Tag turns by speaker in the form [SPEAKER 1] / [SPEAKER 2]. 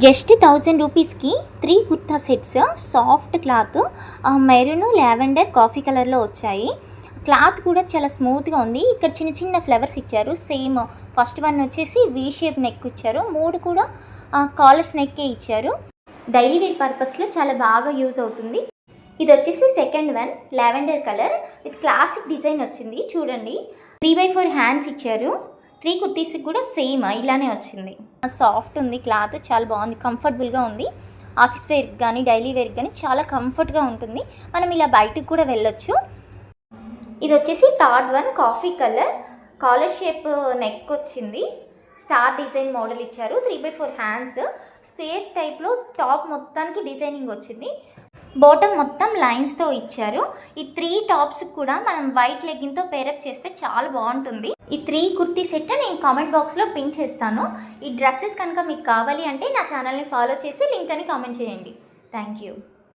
[SPEAKER 1] Just 1000 రూపీస్కి 3 kurta sets soft cloth maroon lavender coffee కలర్లో వచ్చాయి. క్లాత్ కూడా చాలా స్మూత్గా ఉంది. ఇక్కడ చిన్న చిన్న ఫ్లవర్స్ ఇచ్చారు. సేమ్ ఫస్ట్ వన్ వచ్చేసి వీ షేప్ నెక్ ఇచ్చారు. 3 కూడా కాలర్స్ నెక్కే ఇచ్చారు. డైలీ వేర్ పర్పస్లో చాలా బాగా యూజ్ అవుతుంది. ఇది వచ్చేసి second one lavender colour with classic design వచ్చింది. చూడండి 3/4 హ్యాండ్స్ ఇచ్చారు. 3 కుర్తీస్కి కూడా సేమ్ ఇలానే వచ్చింది. సాఫ్ట్ ఉంది క్లాత్, చాలా బాగుంది, కంఫర్టబుల్గా ఉంది. ఆఫీస్ వేర్కి కానీ డైలీ వేర్కి కానీ చాలా కంఫర్ట్గా ఉంటుంది. మనం ఇలా బయటకు కూడా వెళ్ళొచ్చు. ఇది వచ్చేసి third one coffee colour, collar shape neck వచ్చింది. స్టార్ డిజైన్ మోడల్ ఇచ్చారు. 3/4 హ్యాండ్స్, స్క్వేర్ టైప్లో టాప్ మొత్తానికి డిజైనింగ్ వచ్చింది. బాటమ్ మొత్తం లైన్స్తో ఇచ్చారు. ఈ 3 టాప్స్ కూడా మనం వైట్ లెగ్గిన్తో పేరప్ చేస్తే చాలా బాగుంటుంది. ఈ 3 కుర్తీ సెట్ నేను కామెంట్ బాక్స్లో పిన్ చేస్తాను. ఈ డ్రెస్సెస్ కనుక మీకు కావాలి అంటే నా ఛానల్ని ఫాలో చేసి లింక్ అని కామెంట్ చేయండి. Thank you.